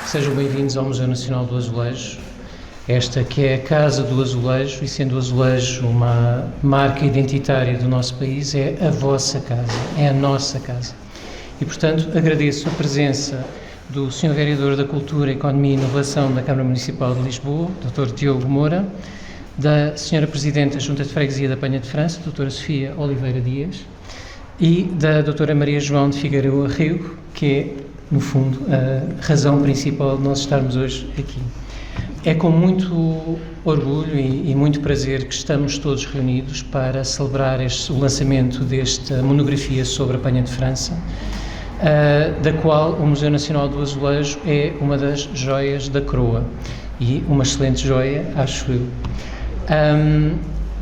Sejam bem-vindos ao Museu Nacional do Azulejo, esta que é a Casa do Azulejo, e sendo o azulejo uma marca identitária do nosso país, é a vossa casa, é a nossa casa. E, portanto, agradeço a presença do Sr. Vereador da Cultura, Economia e Inovação da Câmara Municipal de Lisboa, Dr. Diogo Moura, da Sra. Presidente da Junta de Freguesia da Penha de França, Dra. Sofia Oliveira Dias, e da Dra. Maria João de Figueiredo Arrego, que é, no fundo, a razão principal de nós estarmos hoje aqui. É com muito orgulho e muito prazer que estamos todos reunidos para celebrar o lançamento desta monografia sobre a Penha de França, da qual o Museu Nacional do Azulejo é uma das joias da coroa, e uma excelente joia, acho eu.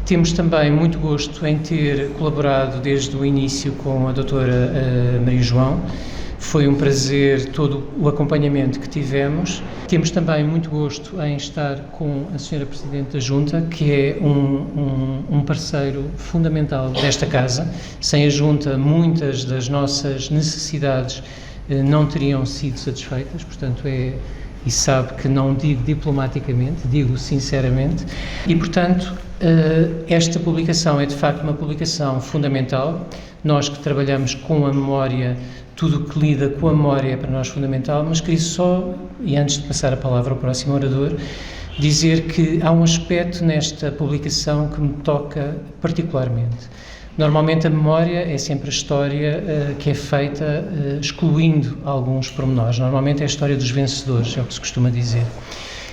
Temos também muito gosto em ter colaborado desde o início com a doutora Maria João. Foi um prazer todo o acompanhamento que tivemos. Temos também muito gosto em estar com a Sra. Presidente da Junta, que é um parceiro fundamental desta casa. Sem a Junta, muitas das nossas necessidades não teriam sido satisfeitas, portanto e sabe que não digo diplomaticamente, digo sinceramente, e portanto esta publicação é de facto uma publicação fundamental. Nós que trabalhamos com a memória, tudo o que lida com a memória é para nós fundamental, mas queria só, e antes de passar a palavra ao próximo orador, dizer que há um aspecto nesta publicação que me toca particularmente. Normalmente a memória é sempre a história que é feita excluindo alguns pormenores. Normalmente é a história dos vencedores, é o que se costuma dizer.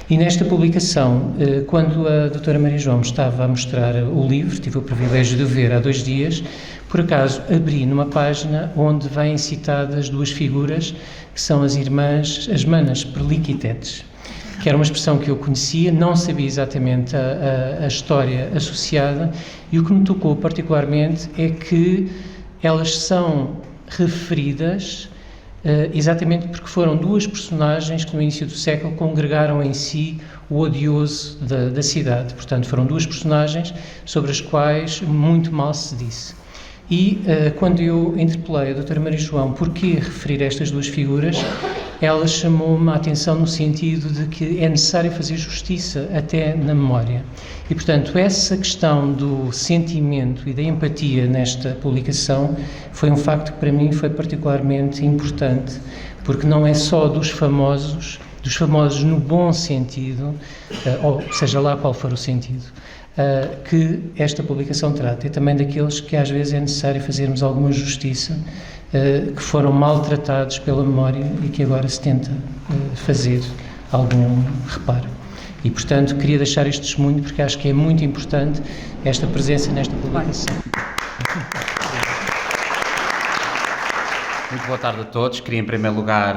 E nesta publicação, quando a doutora Maria João me estava a mostrar o livro, tive o privilégio de o ver há 2 dias, por acaso abri numa página onde vêm citadas 2 figuras, que são as irmãs, as manas Perliquitetes, que era uma expressão que eu conhecia, não sabia exatamente a história associada, e o que me tocou particularmente é que elas são referidas exatamente porque foram 2 personagens que no início do século congregaram em si o odioso da cidade. Portanto, foram 2 personagens sobre as quais muito mal se disse. E quando eu interpelei a doutora Maria João por que referir estas 2 figuras, ela chamou-me a atenção no sentido de que é necessário fazer justiça até na memória. E, portanto, essa questão do sentimento e da empatia nesta publicação foi um facto que para mim foi particularmente importante, porque não é só dos famosos no bom sentido, ou seja lá qual for o sentido, que esta publicação trata, e também daqueles que às vezes é necessário fazermos alguma justiça, que foram maltratados pela memória e que agora se tenta fazer algum reparo. E, portanto, queria deixar este testemunho porque acho que é muito importante esta presença nesta publicação. Muito boa tarde a todos. Queria, em primeiro lugar,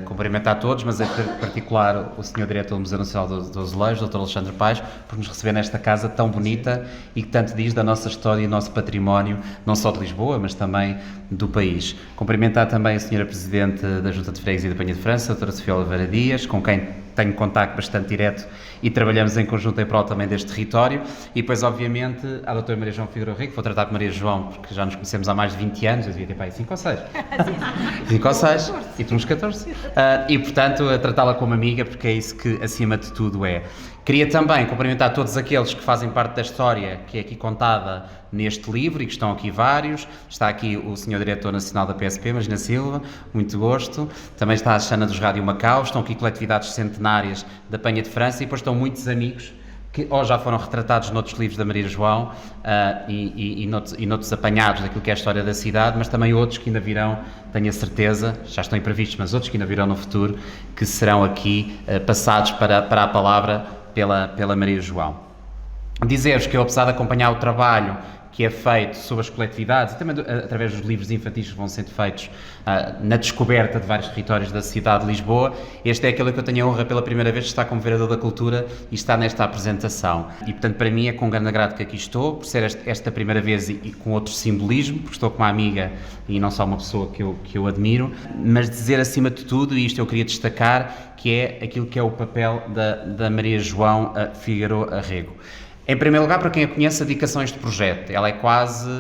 cumprimentar a todos, mas em particular o Sr. Diretor do Museu Nacional do Azulejo, Dr. Alexandre Paes, por nos receber nesta casa tão bonita e que tanto diz da nossa história e do nosso património, não só de Lisboa, mas também do país. Cumprimentar também a Sra. Presidente da Junta de Freguesia da Penha de França, Dra. Sofia Oliveira Dias, com quem tenho contacto bastante direto e trabalhamos em conjunto em prol também deste território, e depois, obviamente, à doutora Maria João Figueiredo Arrego, vou tratar de Maria João, porque já nos conhecemos há mais de 20 anos, eu devia ter para aí 5 ou 6. 5 ou 6, e tu uns 14. E, portanto, a tratá-la como amiga, porque é isso que, acima de tudo, é. Queria também cumprimentar todos aqueles que fazem parte da história que é aqui contada neste livro, e que estão aqui vários. Está aqui o Sr. Diretor Nacional da PSP, Marina Silva, muito gosto. Também está a Xana dos Rádio Macau, estão aqui coletividades centenárias da Penha de França, e depois estão muitos amigos que ou já foram retratados noutros livros da Maria João e noutros apanhados daquilo que é a história da cidade, mas também outros que ainda virão, tenho a certeza, já estão imprevistos, mas outros que ainda virão no futuro, que serão aqui passados para a palavra pela Maria João. Dizer-vos que eu, apesar de acompanhar o trabalho que é feito sobre as coletividades e também através dos livros infantis que vão sendo feitos na descoberta de vários territórios da cidade de Lisboa, este é aquele que eu tenho a honra pela primeira vez de estar como Vereador da Cultura e estar nesta apresentação. E, portanto, para mim é com grande agrado que aqui estou, por ser esta primeira vez e com outro simbolismo, porque estou com uma amiga e não só uma pessoa que eu admiro, mas dizer acima de tudo, e isto eu queria destacar, que é aquilo que é o papel da Maria João Figueiredo Arrego. Em primeiro lugar, para quem a conhece, a dedicação a este projeto, ela é quase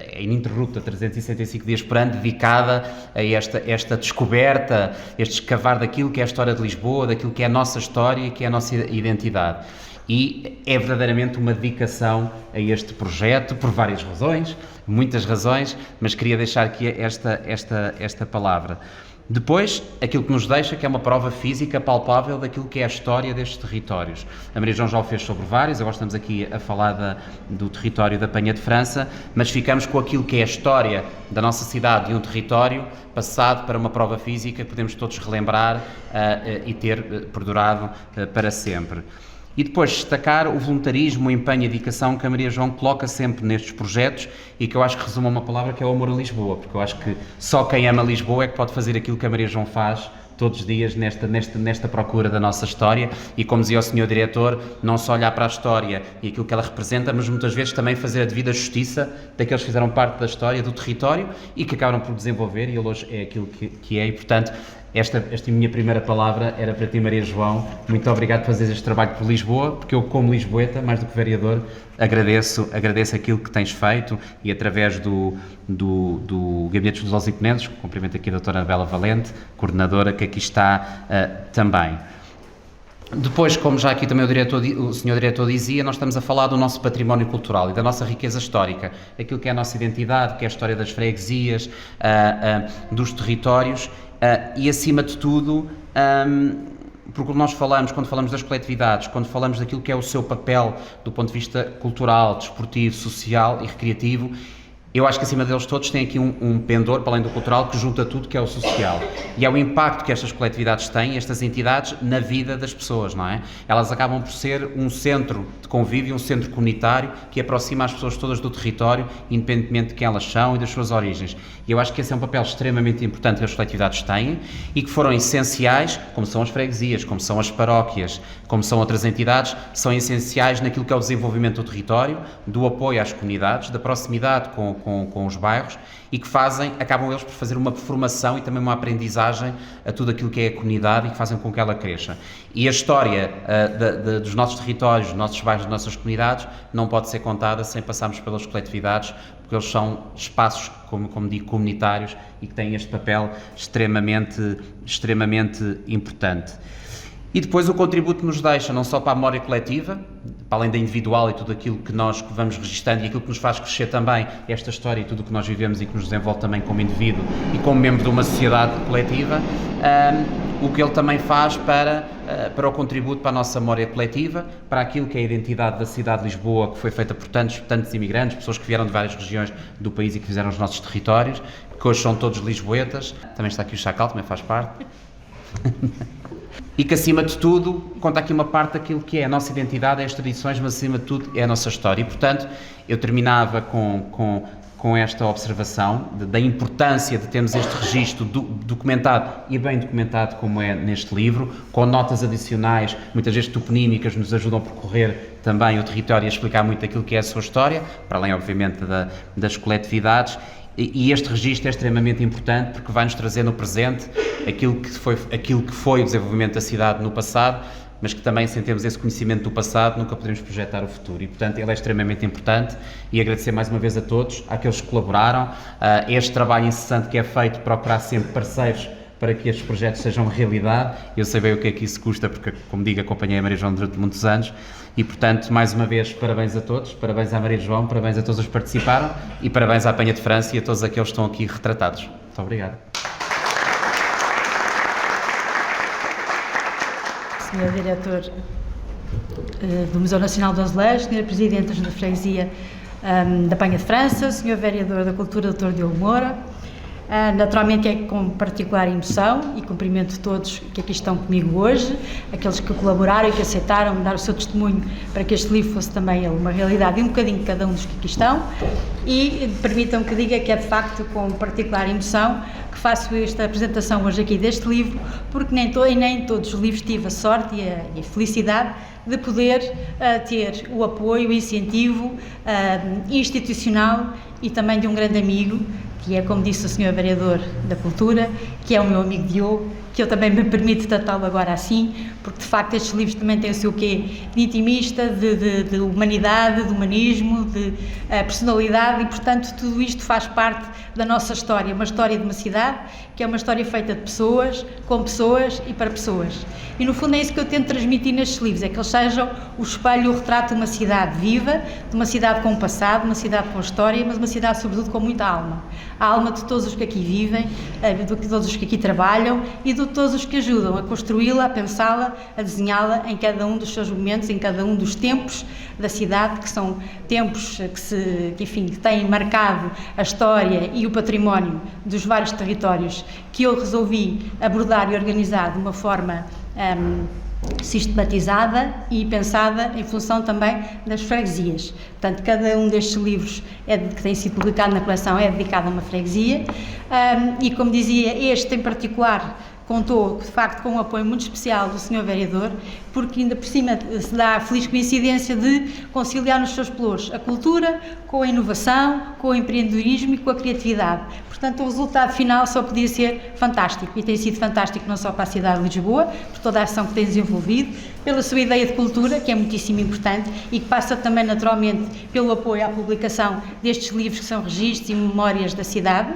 é ininterrupta, 365 dias por ano, dedicada a esta descoberta, este escavar daquilo que é a história de Lisboa, daquilo que é a nossa história e que é a nossa identidade. E é verdadeiramente uma dedicação a este projeto, por várias razões, muitas razões, mas queria deixar aqui esta palavra. Depois, aquilo que nos deixa, que é uma prova física palpável daquilo que é a história destes territórios. A Maria João já o fez sobre vários, agora estamos aqui a falar do território da Penha de França, mas ficamos com aquilo que é a história da nossa cidade e um território passado para uma prova física que podemos todos relembrar e ter perdurado para sempre. E depois destacar o voluntarismo, o empenho e a dedicação que a Maria João coloca sempre nestes projetos e que eu acho que resume uma palavra, que é o amor a Lisboa, porque eu acho que só quem ama Lisboa é que pode fazer aquilo que a Maria João faz todos os dias nesta procura da nossa história e, como dizia o Sr. Diretor, não só olhar para a história e aquilo que ela representa, mas muitas vezes também fazer a devida justiça daqueles que fizeram parte da história do território e que acabaram por desenvolver, e ele hoje é aquilo que é, e portanto esta minha primeira palavra era para ti, Maria João. Muito obrigado por fazeres este trabalho por Lisboa, porque eu, como lisboeta, mais do que vereador, agradeço aquilo que tens feito e através do Gabinete dos Lusófonos e Ponentes, cumprimento aqui a doutora Anabela Valente, coordenadora, que aqui está também. Depois, como já aqui também o Sr. Diretor dizia, nós estamos a falar do nosso património cultural e da nossa riqueza histórica, aquilo que é a nossa identidade, que é a história das freguesias, dos territórios, e acima de tudo, porque nós falamos, quando falamos das coletividades, quando falamos daquilo que é o seu papel do ponto de vista cultural, desportivo, social e recreativo, eu acho que acima deles todos tem aqui um pendor, para além do cultural, que junta tudo, que é o social. E é o impacto que estas coletividades têm, estas entidades, na vida das pessoas, não é? Elas acabam por ser um centro de convívio, um centro comunitário, que aproxima as pessoas todas do território, independentemente de quem elas são e das suas origens. E eu acho que esse é um papel extremamente importante que as coletividades têm e que foram essenciais, como são as freguesias, como são as paróquias, como são outras entidades, são essenciais naquilo que é o desenvolvimento do território, do apoio às comunidades, da proximidade com os bairros e que acabam eles por fazer uma formação e também uma aprendizagem a tudo aquilo que é a comunidade e que fazem com que ela cresça. E a história dos nossos territórios, dos nossos bairros, das nossas comunidades, não pode ser contada sem passarmos pelas coletividades, porque eles são espaços, como digo, comunitários e que têm este papel extremamente importante. E depois o contributo que nos deixa, não só para a memória coletiva, para além da individual e tudo aquilo que nós vamos registando e aquilo que nos faz crescer também, esta história e tudo o que nós vivemos e que nos desenvolve também como indivíduo e como membro de uma sociedade coletiva, o que ele também faz para o contributo para a nossa memória coletiva, para aquilo que é a identidade da cidade de Lisboa, que foi feita por tantos imigrantes, pessoas que vieram de várias regiões do país e que fizeram os nossos territórios, que hoje são todos lisboetas. Também está aqui o Chacal, também faz parte. E que, acima de tudo, conta aqui uma parte daquilo que é a nossa identidade, é as tradições, mas, acima de tudo, é a nossa história. E, portanto, eu terminava com esta observação da importância de termos este registro documentado e bem documentado, como é neste livro, com notas adicionais, muitas vezes toponímicas, nos ajudam a percorrer também o território e a explicar muito aquilo que é a sua história, para além, obviamente, das coletividades. E este registro é extremamente importante porque vai-nos trazer no presente aquilo que foi o desenvolvimento da cidade no passado, mas que também, sem termos esse conhecimento do passado, nunca podemos projetar o futuro. E, portanto, ele é extremamente importante e agradecer mais uma vez a todos, àqueles que colaboraram, este trabalho incessante que é feito, procurar sempre parceiros para que estes projetos sejam realidade. Eu sei bem o que é que isso custa, porque, como digo, acompanhei a Maria João durante muitos anos e, portanto, mais uma vez, parabéns a todos, parabéns à Maria João, parabéns a todos os que participaram e parabéns à Penha de França e a todos aqueles que estão aqui retratados. Muito obrigado. Senhor Diretor do Museu Nacional dos Azulejos, Senhor Presidente da Junta de Freguesia da Penha de França, Senhor Vereador da Cultura, Dr. Diogo Moura, naturalmente é com particular emoção e cumprimento todos que aqui estão comigo hoje, aqueles que colaboraram e que aceitaram dar o seu testemunho para que este livro fosse também uma realidade e um bocadinho de cada um dos que aqui estão, e permitam que diga que é de facto com particular emoção que faço esta apresentação hoje aqui deste livro, porque nem todos os livros tive a sorte e a felicidade de poder ter o apoio, o incentivo institucional e também de um grande amigo, que é, como disse o Sr. Vereador da Cultura, que é o meu amigo Diogo, que eu também me permito tratá-lo agora assim, porque de facto estes livros também têm o seu quê de intimista, de humanidade, de humanismo, de personalidade, e portanto tudo isto faz parte da nossa história, uma história de uma cidade, que é uma história feita de pessoas, com pessoas e para pessoas. E no fundo é isso que eu tento transmitir nestes livros, é que eles sejam o espelho, o retrato de uma cidade viva, de uma cidade com passado, uma cidade com história, mas uma cidade sobretudo com muita alma. A alma de todos os que aqui vivem, de todos os que aqui trabalham e de todos os que ajudam a construí-la, a pensá-la, a desenhá-la em cada um dos seus momentos, em cada um dos tempos da cidade, que são tempos que têm marcado a história e o património dos vários territórios que eu resolvi abordar e organizar de uma forma sistematizada e pensada em função também das freguesias. Portanto, cada um destes livros que tem sido publicado na coleção é dedicado a uma freguesia e, como dizia, este em particular contou, de facto, com um apoio muito especial do Sr. Vereador, porque ainda por cima se dá a feliz coincidência de conciliar nos seus pelouros a cultura com a inovação, com o empreendedorismo e com a criatividade. Portanto, o resultado final só podia ser fantástico, e tem sido fantástico não só para a cidade de Lisboa, por toda a ação que tem desenvolvido, pela sua ideia de cultura, que é muitíssimo importante e que passa também naturalmente pelo apoio à publicação destes livros que são registros e memórias da cidade,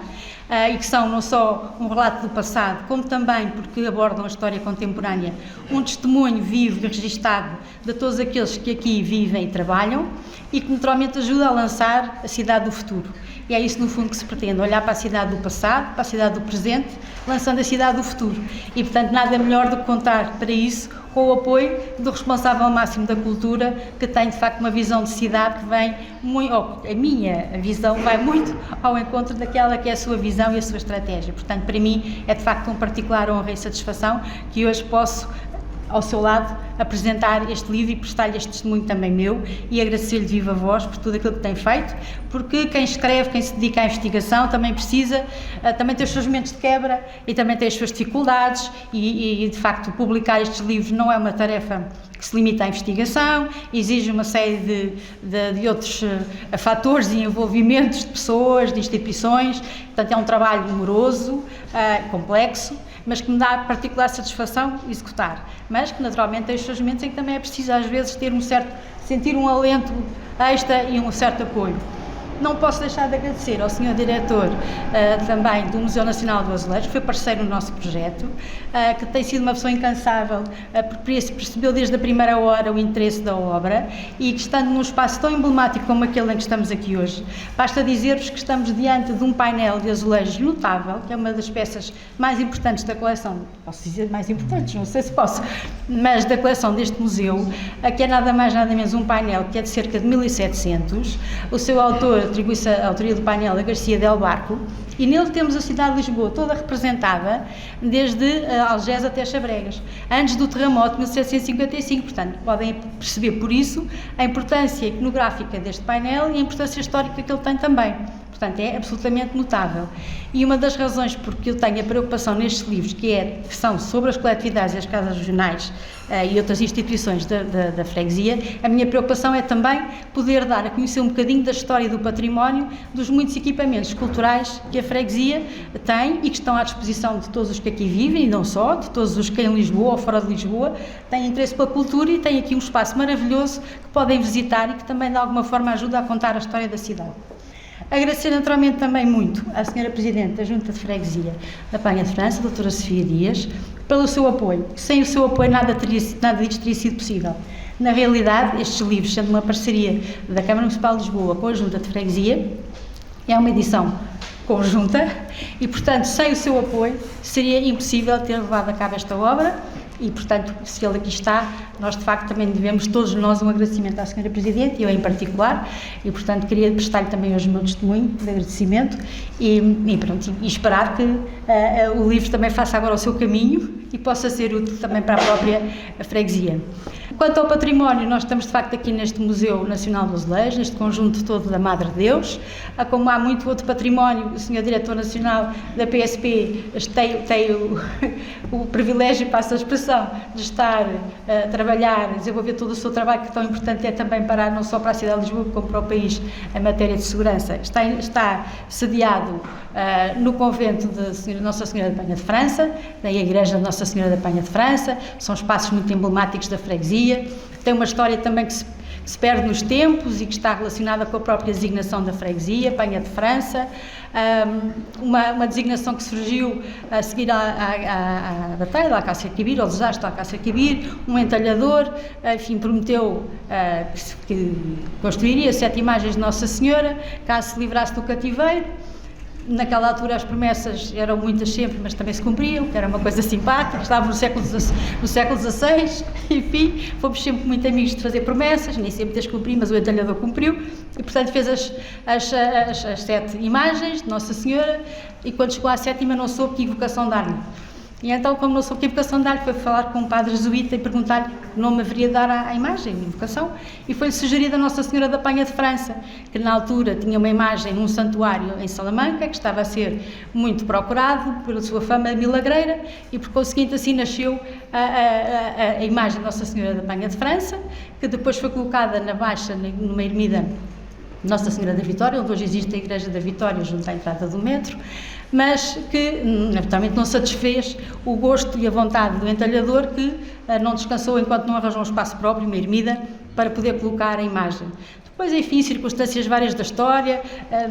e que são não só um relato do passado, como também, porque abordam a história contemporânea, um testemunho vivo e registado de todos aqueles que aqui vivem e trabalham, e que naturalmente ajuda a lançar a cidade do futuro. E é isso no fundo que se pretende, olhar para a cidade do passado, para a cidade do presente, lançando a cidade do futuro. E portanto nada melhor do que contar para isso com o apoio do responsável máximo da cultura, que tem de facto uma visão de cidade que vem muito, a minha visão vai muito ao encontro daquela que é a sua visão e a sua estratégia. Portanto, para mim é de facto um particular honra e satisfação que hoje posso, ao seu lado, apresentar este livro e prestar-lhe este testemunho também meu, e agradecer-lhe de viva voz por tudo aquilo que tem feito, porque quem escreve, quem se dedica à investigação também precisa, também tem os seus momentos de quebra e também tem as suas dificuldades e de facto publicar estes livros não é uma tarefa que se limita à investigação, exige uma série de outros fatores e envolvimentos de pessoas, de instituições, portanto é um trabalho moroso, complexo, mas que me dá particular satisfação executar, mas que naturalmente tem os seus momentos em que também é preciso às vezes sentir um alento extra e um certo apoio. Não posso deixar de agradecer ao Sr. Diretor também do Museu Nacional do Azulejo, que foi parceiro no nosso projeto, que tem sido uma pessoa incansável, porque percebeu desde a primeira hora o interesse da obra e que, estando num espaço tão emblemático como aquele em que estamos aqui hoje, basta dizer-vos que estamos diante de um painel de azulejos notável, que é uma das peças mais importantes da coleção, posso dizer mais importantes, não sei se posso, mas da coleção deste museu, que é nada mais nada menos um painel que é de cerca de 1700, o seu autor atribui-se a autoria do painel a Garcia del Barco, e nele temos a cidade de Lisboa toda representada, desde Algés até Chabregas, antes do terremoto de 1755, portanto, podem perceber por isso a importância iconográfica deste painel e a importância histórica que ele tem também. Portanto, é absolutamente notável. E uma das razões porque eu tenho a preocupação nestes livros, que são sobre as coletividades e as casas regionais e outras instituições da freguesia, a minha preocupação é também poder dar a conhecer um bocadinho da história e do património dos muitos equipamentos culturais que a freguesia tem e que estão à disposição de todos os que aqui vivem, e não só, de todos os que em Lisboa ou fora de Lisboa têm interesse pela cultura e têm aqui um espaço maravilhoso que podem visitar e que também de alguma forma ajuda a contar a história da cidade. Agradecer naturalmente também muito à Sra. Presidente da Junta de Freguesia da Penha de França, a Dra. Sofia Dias, pelo seu apoio. Sem o seu apoio nada disto teria sido possível. Na realidade, estes livros, sendo uma parceria da Câmara Municipal de Lisboa com a Junta de Freguesia, é uma edição conjunta e, portanto, sem o seu apoio seria impossível ter levado a cabo esta obra. E, portanto, se ele aqui está, nós de facto também devemos todos nós um agradecimento à Sra. Presidente, eu em particular, e portanto queria prestar-lhe também hoje o meu testemunho de agradecimento e esperar que o livro também faça agora o seu caminho e possa ser útil também para a própria freguesia. Quanto ao património, nós estamos de facto aqui neste Museu Nacional dos Azulejos, neste conjunto todo da Madre de Deus. Como há muito outro património, o Sr. Diretor Nacional da PSP tem o privilégio, passa a expressão, de estar a trabalhar, a desenvolver todo o seu trabalho, que tão importante é também para, não só para a cidade de Lisboa, como para o país, em matéria de segurança. Está sediado no convento de Nossa Senhora da Penha de França, da igreja de Nossa Senhora da Penha de França. São espaços muito emblemáticos da freguesia. Tem uma história também que se perde nos tempos e que está relacionada com a própria designação da freguesia, Penha de França, uma designação que surgiu a seguir à batalha da Alcácer Quibir, ao desastre da Alcácer Quibir. Um entalhador, enfim, prometeu que construiria 7 imagens de Nossa Senhora, caso se livrasse do cativeiro. Naquela altura as promessas eram muitas sempre, mas também se cumpriam, que era uma coisa simpática. Estávamos no século XVI, enfim, fomos sempre muito amigos de fazer promessas, nem sempre as cumpri, mas o entalhador cumpriu, e portanto fez as 7 imagens de Nossa Senhora, e quando chegou à 7ª não soube que evocação dar-lhe. E então, como não soube que evocação dar-lhe, foi falar com um padre jesuíta e perguntar-lhe que nome haveria de dar à imagem, de evocação, e foi-lhe sugerida a Nossa Senhora da Penha de França, que na altura tinha uma imagem num santuário em Salamanca, que estava a ser muito procurado pela sua fama milagreira, e por conseguinte assim nasceu a imagem de Nossa Senhora da Penha de França, que depois foi colocada na Baixa, numa ermida Nossa Senhora da Vitória, onde hoje existe a Igreja da Vitória, junto à entrada do metro, mas que naturalmente não satisfez o gosto e a vontade do entalhador, que não descansou enquanto não arranjou um espaço próprio, uma ermida, para poder colocar a imagem. Depois, enfim, circunstâncias várias da história,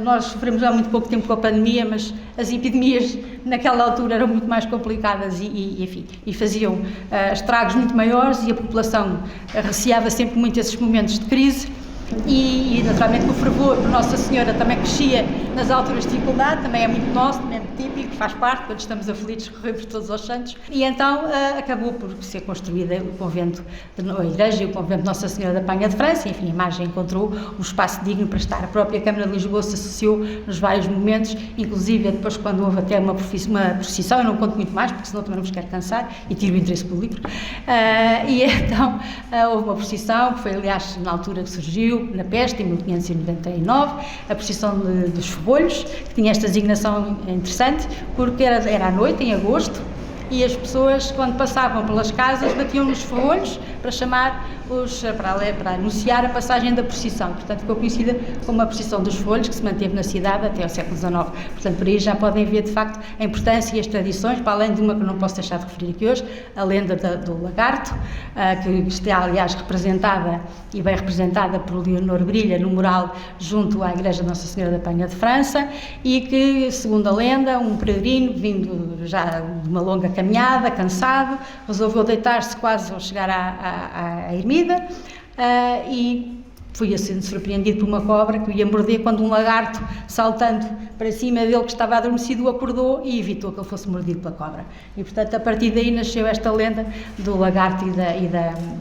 nós sofremos há muito pouco tempo com a pandemia, mas as epidemias naquela altura eram muito mais complicadas e faziam estragos muito maiores, e a população receava sempre muito esses momentos de crise. E naturalmente o fervor de Nossa Senhora também crescia nas alturas de dificuldade, também é muito nosso, também é muito típico, faz parte, quando estamos aflitos recorremos todos aos santos, e então acabou por ser construída o convento, a igreja e o convento de Nossa Senhora da Penha de França. Enfim, a imagem encontrou um espaço digno para estar. A própria Câmara de Lisboa se associou nos vários momentos, inclusive depois quando houve até uma procissão, eu não conto muito mais porque senão também não vos quero cansar e tiro o interesse público, e então houve uma procissão, que foi aliás na altura que surgiu, na peste, em 1599, a procissão dos Ferrolhos, que tinha esta designação interessante, porque era à noite, em agosto, e as pessoas, quando passavam pelas casas, batiam nos ferrolhos para chamar para anunciar a passagem da procissão. Portanto, ficou conhecida como a procissão dos ferrolhos, que se manteve na cidade até ao século XIX. Portanto, por aí já podem ver, de facto, a importância e as tradições, para além de uma que não posso deixar de referir aqui hoje, a lenda do lagarto, que está, aliás, representada e bem representada por Leonor Brilha no mural junto à Igreja de Nossa Senhora da Penha de França, e que, segundo a lenda, um peregrino, vindo já de uma longa caminhada, cansado, resolveu deitar-se quase ao chegar à ermida, e foi sendo surpreendido por uma cobra que o ia morder, quando um lagarto, saltando para cima dele, que estava adormecido, o acordou e evitou que ele fosse mordido pela cobra. E, portanto, a partir daí nasceu esta lenda do lagarto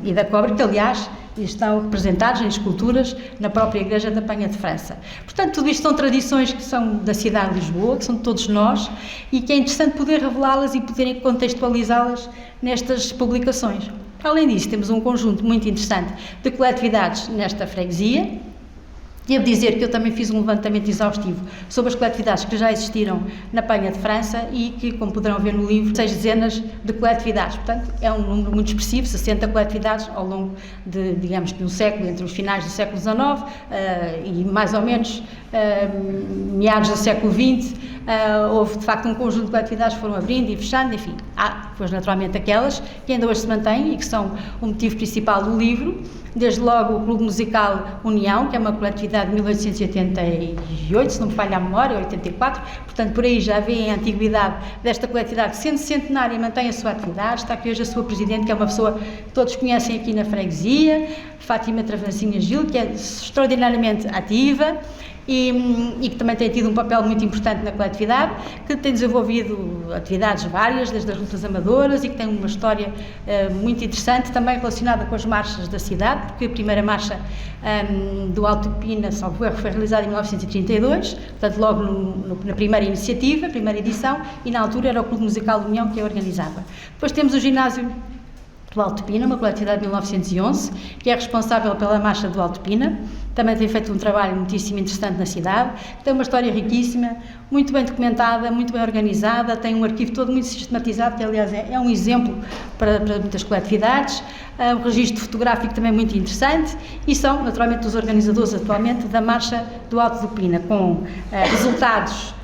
e da cobra, que, aliás, estão representados em esculturas na própria Igreja da Penha de França. Portanto, tudo isto são tradições que são da cidade de Lisboa, que são de todos nós, e que é interessante poder revelá-las e poderem contextualizá-las nestas publicações. Além disso, temos um conjunto muito interessante de coletividades nesta freguesia. Devo dizer que eu também fiz um levantamento exaustivo sobre as coletividades que já existiram na Penha de França e que, como poderão ver no livro, 6 dezenas de coletividades. Portanto, é um número muito expressivo, 60 coletividades ao longo de, digamos que um século, entre os finais do século XIX e mais ou menos meados do século XX. Houve, de facto, um conjunto de coletividades que foram abrindo e fechando, enfim. Há, depois, naturalmente, aquelas que ainda hoje se mantêm e que são o motivo principal do livro. Desde logo o Clube Musical União, que é uma coletividade de 1888, se não me falha a memória, 84, portanto por aí já vê a antiguidade desta coletividade, que sendo centenária mantém a sua atividade. Está aqui hoje a sua presidente, que é uma pessoa que todos conhecem aqui na freguesia, Fátima Travancinha Gil, que é extraordinariamente ativa e que também tem tido um papel muito importante na coletividade, que tem desenvolvido atividades várias, desde as lutas amadoras, e que tem uma história muito interessante, também relacionada com as marchas da cidade, porque a primeira marcha do Alto Pina, salvo erro, foi realizada em 1932, portanto logo na primeira iniciativa, primeira edição, e na altura era o Clube Musical União que a organizava. Depois temos o Ginásio do Alto Pina, uma coletividade de 1911, que é responsável pela marcha do Alto Pina. Também tem feito um trabalho muitíssimo interessante na cidade, tem uma história riquíssima, muito bem documentada, muito bem organizada, tem um arquivo todo muito sistematizado, que aliás é um exemplo para muitas coletividades, um registro fotográfico também muito interessante, e são naturalmente os organizadores atualmente da marcha do Alto do Pina, com resultados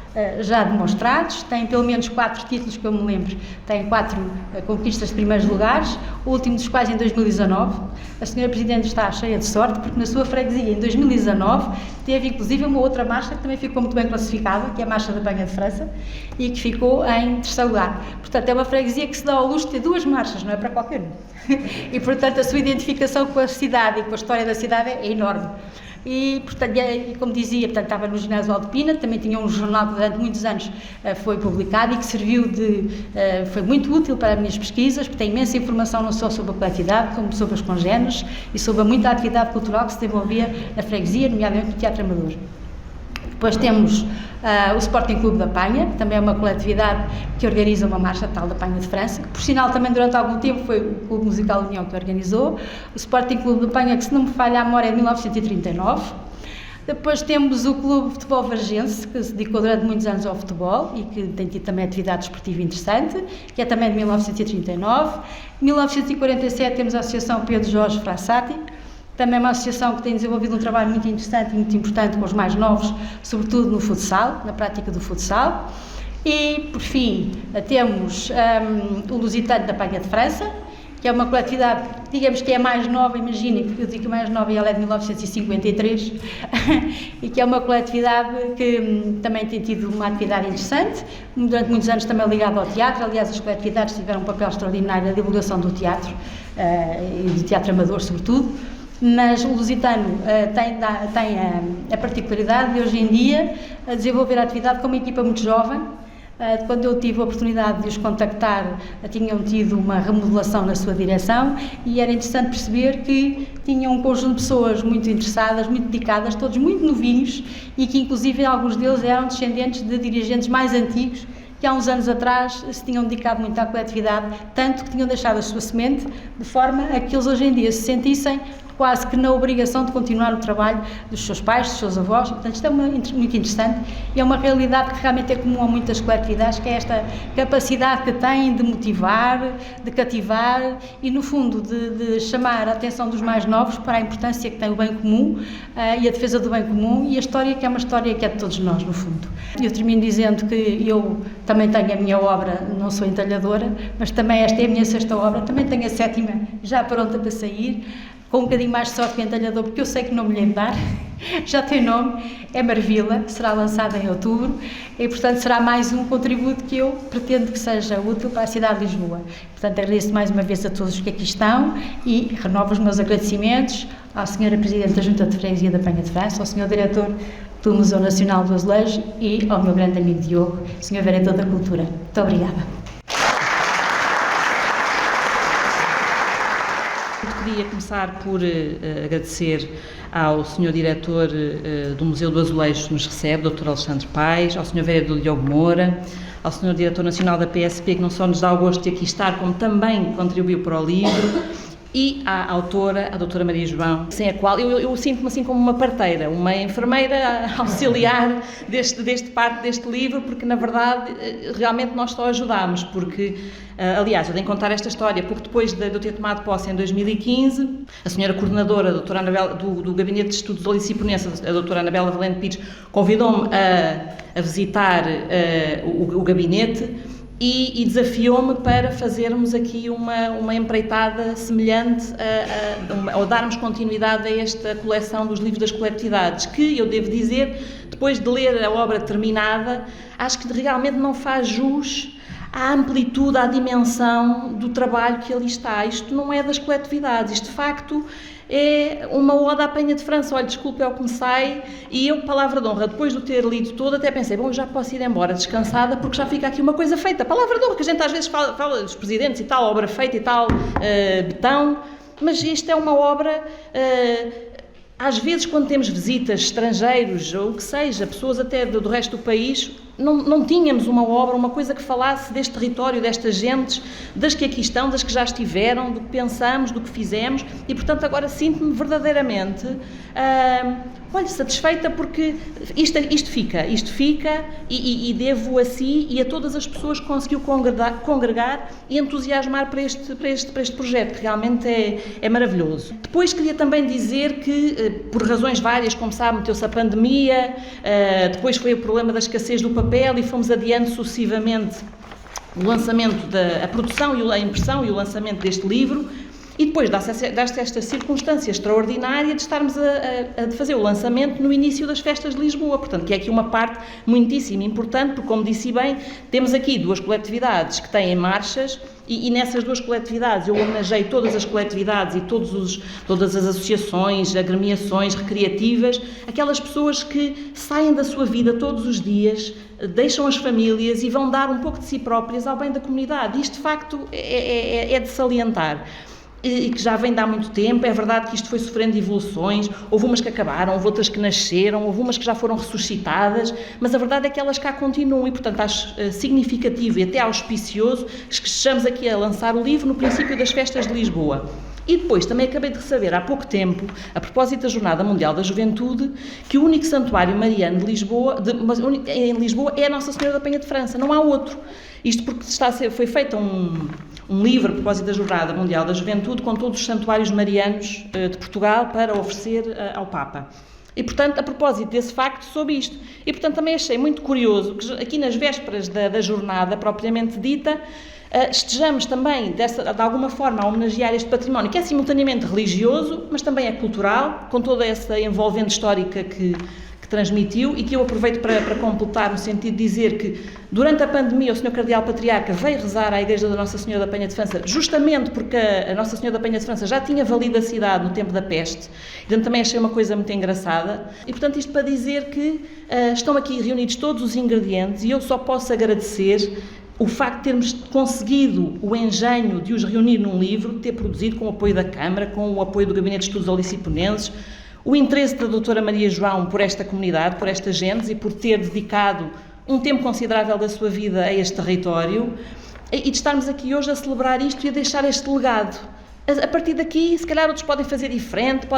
já demonstrados, tem pelo menos 4 títulos que eu me lembro, tem 4 conquistas de primeiros lugares, o último dos quais em 2019. A senhora Presidente está cheia de sorte, porque na sua freguesia em 2019 teve inclusive uma outra marcha que também ficou muito bem classificada, que é a Marcha da Banha de França, e que ficou em terceiro lugar. Portanto, é uma freguesia que se dá ao luxo de ter 2 marchas, não é para qualquer um. E, portanto, a sua identificação com a cidade e com a história da cidade é enorme. E, portanto, como dizia, portanto, estava no ginásio Alto Pina, também tinha um jornal que durante muitos anos foi publicado e que serviu foi muito útil para as minhas pesquisas, porque tem imensa informação não só sobre a coletividade, como sobre os congéneres e sobre muita atividade cultural que se desenvolvia na freguesia, nomeadamente no Teatro Amador. Depois temos o Sporting Clube da Panha, que também é uma coletividade que organiza uma marcha tal da Panha de França, que por sinal também durante algum tempo foi o Clube Musical União que organizou. O Sporting Clube da Panha, que se não me falha a memória, é de 1939. Depois temos o Clube de Futebol Vargense, que se dedicou durante muitos anos ao futebol e que tem tido também atividade desportiva interessante, que é também de 1939. Em 1947 temos a Associação Pedro Jorge Frassati, também é uma associação que tem desenvolvido um trabalho muito interessante e muito importante com os mais novos, sobretudo no futsal, na prática do futsal. E, por fim, temos o Lusitano da Panha de França, que é uma coletividade, digamos que é a mais nova, imaginem, porque eu digo que a mais nova e ela é de 1953, e que é uma coletividade que também tem tido uma atividade interessante, durante muitos anos também ligada ao teatro. Aliás, as coletividades tiveram um papel extraordinário na divulgação do teatro, e do teatro amador, sobretudo. Mas o Lusitano tem a particularidade de hoje em dia desenvolver a atividade com uma equipa muito jovem. Quando eu tive a oportunidade de os contactar, tinham tido uma remodelação na sua direção e era interessante perceber que tinham um conjunto de pessoas muito interessadas, muito dedicadas, todos muito novinhos e que inclusive alguns deles eram descendentes de dirigentes mais antigos que há uns anos atrás se tinham dedicado muito à coletividade, tanto que tinham deixado a sua semente de forma a que eles hoje em dia se sentissem quase que na obrigação de continuar o trabalho dos seus pais, dos seus avós. Portanto, isto é muito interessante e é uma realidade que realmente é comum a muitas coletividades, que é esta capacidade que têm de motivar, de cativar e, no fundo, de chamar a atenção dos mais novos para a importância que tem o bem comum e a defesa do bem comum e a história, que é uma história que é de todos nós, no fundo. Eu termino dizendo que eu também tenho a minha obra, não sou entalhadora, mas também esta é a minha 6ª obra, também tenho a 7ª já pronta para sair, com um bocadinho mais de sorte que entalhador, porque eu sei que não me lhe dar, já tem nome, é Marvila, será lançada em outubro e, portanto, será mais um contributo que eu pretendo que seja útil para a cidade de Lisboa. Portanto, agradeço mais uma vez a todos os que aqui estão e renovo os meus agradecimentos à Sra. Presidente da Junta de Freguesia da Panha de França, ao Sr. Diretor do Museu Nacional do Azulejo e ao meu grande amigo Diogo, Sr. Vereador da Cultura. Muito obrigada. Queria começar por agradecer ao Sr. Diretor do Museu do Azulejo que nos recebe, Dr. Alexandre Paes, ao Sr. Vereador Diogo Moura, ao Sr. Diretor Nacional da PSP, que não só nos dá o gosto de aqui estar, como também contribuiu para o livro, e à autora, a doutora Maria João, sem a qual eu sinto-me assim como uma parteira, uma enfermeira auxiliar deste parte deste livro, porque na verdade realmente nós só ajudámos, porque aliás, eu tenho que contar esta história, pouco depois de eu ter tomado posse em 2015, a senhora coordenadora, a doutora Anabela, do Gabinete de Estudos da Liciponense, a doutora Anabela Valente Pires, convidou-me a visitar o gabinete e desafiou-me para fazermos aqui uma empreitada semelhante ou darmos continuidade a esta coleção dos livros das coletividades, que eu devo dizer, depois de ler a obra terminada, acho que realmente não faz jus à amplitude, à dimensão do trabalho que ali está. Isto não é das coletividades, isto de facto é uma ode à Panha de França. Olha, desculpe, é o que me sai, e eu, palavra de honra, depois de o ter lido todo, até pensei, bom, já posso ir embora descansada, porque já fica aqui uma coisa feita. Palavra de honra, que a gente às vezes fala dos presidentes e tal, obra feita e tal, betão, mas isto é uma obra... Às vezes, quando temos visitas, estrangeiros, ou o que seja, pessoas até do resto do país, não tínhamos uma obra, uma coisa que falasse deste território, destas gentes, das que aqui estão, das que já estiveram, do que pensamos, do que fizemos, e, portanto, agora sinto-me verdadeiramente olha, satisfeita porque isto fica e devo a si e a todas as pessoas que conseguiu congregar e entusiasmar para este projeto, que realmente é maravilhoso. Depois queria também dizer que, por razões várias, como sabe, meteu-se a pandemia, depois foi o problema da escassez do papel e fomos adiante sucessivamente o lançamento, a produção, a impressão e o lançamento deste livro. E depois dá-se esta circunstância extraordinária de estarmos a fazer o lançamento no início das festas de Lisboa, portanto, que é aqui uma parte muitíssimo importante, porque, como disse bem, temos aqui 2 coletividades que têm marchas e nessas 2 coletividades eu homenageei todas as coletividades e todas as associações, agremiações recreativas, aquelas pessoas que saem da sua vida todos os dias, deixam as famílias e vão dar um pouco de si próprias ao bem da comunidade. Isto, de facto, é de salientar. E que já vem de há muito tempo. É verdade que isto foi sofrendo evoluções, houve umas que acabaram, houve outras que nasceram, houve umas que já foram ressuscitadas, mas a verdade é que elas cá continuam e, portanto, acho significativo e até auspicioso que estejamos aqui a lançar o livro no princípio das festas de Lisboa. E depois também acabei de saber há pouco tempo, a propósito da Jornada Mundial da Juventude, que o único santuário mariano em Lisboa é a Nossa Senhora da Penha de França, não há outro. Isto porque foi feito um livro a propósito da Jornada Mundial da Juventude com todos os santuários marianos de Portugal para oferecer ao Papa. E, portanto, a propósito desse facto, soube isto. E, portanto, também achei muito curioso que aqui nas vésperas da jornada propriamente dita, estejamos também, de alguma forma, a homenagear este património, que é simultaneamente religioso, mas também é cultural, com toda essa envolvente histórica que transmitiu e que eu aproveito para completar, no sentido de dizer que durante a pandemia o Sr. Cardeal Patriarca veio rezar à Igreja da Nossa Senhora da Penha de França, justamente porque a Nossa Senhora da Penha de França já tinha valido a cidade no tempo da peste. Portanto, também achei uma coisa muito engraçada. E, portanto, isto para dizer que estão aqui reunidos todos os ingredientes e eu só posso agradecer o facto de termos conseguido o engenho de os reunir num livro, de ter produzido com o apoio da Câmara, com o apoio do Gabinete de Estudos Oliciponenses, o interesse da doutora Maria João por esta comunidade, por esta gente e por ter dedicado um tempo considerável da sua vida a este território e de estarmos aqui hoje a celebrar isto e a deixar este legado. A partir daqui, se calhar outros podem fazer diferente,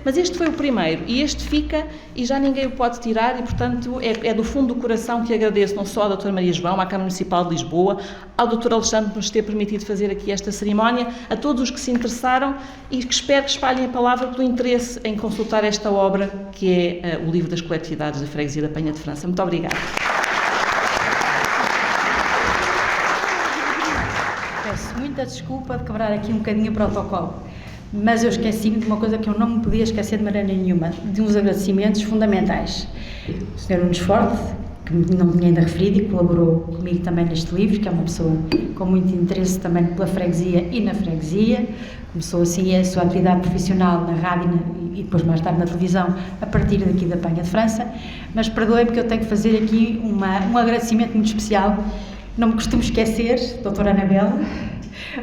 mas este foi o primeiro e este fica e já ninguém o pode tirar e, portanto, é do fundo do coração que agradeço não só à doutora Maria João, à Câmara Municipal de Lisboa, ao doutor Alexandre por nos ter permitido fazer aqui esta cerimónia, a todos os que se interessaram e que espero que espalhem a palavra pelo interesse em consultar esta obra que é o livro das coletividades da Freguesia da Penha de França. Muito obrigada. Peço muita desculpa de quebrar aqui um bocadinho o protocolo, mas eu esqueci-me de uma coisa que eu não me podia esquecer de maneira nenhuma, de uns agradecimentos fundamentais. O Sr. Nunes Forte, que não tinha ainda referido e colaborou comigo também neste livro, que é uma pessoa com muito interesse também pela freguesia e na freguesia, começou assim a sua atividade profissional na rádio e depois mais tarde na televisão, a partir daqui da Penha de França, mas perdoe-me que eu tenho que fazer aqui um agradecimento muito especial. Não me costumo esquecer, doutora Anabela,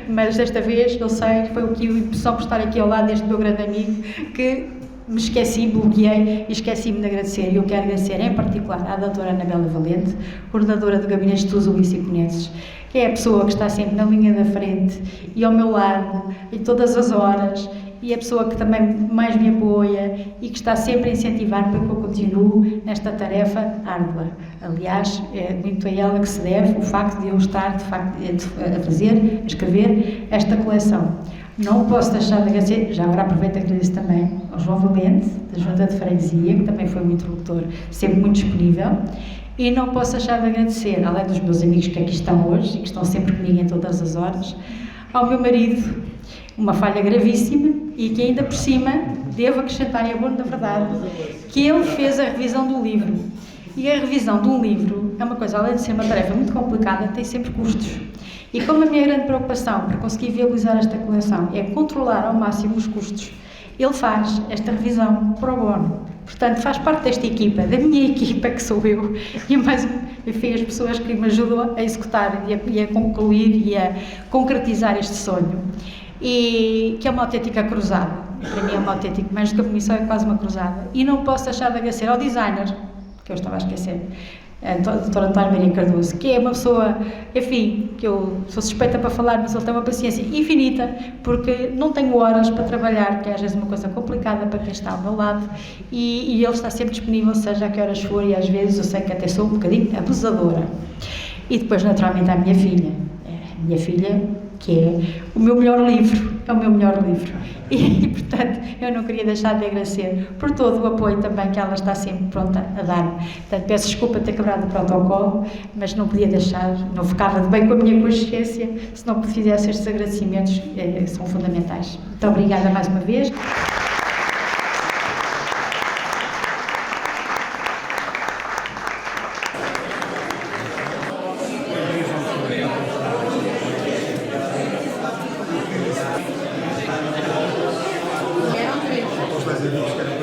mas desta vez eu sei que foi o que só por estar aqui ao lado deste meu grande amigo que me esqueci, bloqueei e esqueci-me de agradecer. E eu quero agradecer em particular à doutora Anabela Valente, coordenadora do Gabinete de Estudos Oliciponenses, que é a pessoa que está sempre na linha da frente e ao meu lado, em todas as horas, e a pessoa que também mais me apoia e que está sempre a incentivar para que eu continue nesta tarefa árdua. Aliás, é muito a ela que se deve o facto de eu estar, de facto, a escrever esta coleção. Não posso deixar de agradecer, já agora aproveito e agradeço também ao João Valente, da Junta de Freguesia, que também foi um interlocutor sempre muito disponível, e não posso deixar de agradecer, além dos meus amigos que aqui estão hoje e que estão sempre comigo em todas as horas, ao meu marido, uma falha gravíssima e que ainda por cima devo acrescentar, e é bom da verdade, que ele fez a revisão do livro. E a revisão de um livro é uma coisa, além de ser uma tarefa muito complicada, tem sempre custos. E como a minha grande preocupação para conseguir viabilizar esta coleção é controlar ao máximo os custos, ele faz esta revisão pro bono. Portanto, faz parte desta equipa, da minha equipa, que sou eu, e mais, enfim, as pessoas que me ajudam a executar e a concluir e a concretizar este sonho. E que é uma autêntica cruzada. Para mim é uma autêntica, mais do que a missão, é quase uma cruzada. E não posso deixar de agradecer ao designer, que eu estava a esquecer, a doutora António Maria Cardoso, que é uma pessoa, enfim, que eu sou suspeita para falar, mas ele tem uma paciência infinita, porque não tenho horas para trabalhar, que é às vezes uma coisa complicada para quem está ao meu lado, e ele está sempre disponível, seja a que horas for, e às vezes eu sei que até sou um bocadinho abusadora. E depois, naturalmente, a minha filha, que é o meu melhor livro, E, portanto, eu não queria deixar de agradecer por todo o apoio também que ela está sempre pronta a dar-me. Portanto, peço desculpa de ter quebrado o protocolo, mas não podia deixar, não ficava de bem com a minha consciência se não fizesse estes agradecimentos, que são fundamentais. Muito obrigada mais uma vez. Os brasileiros querem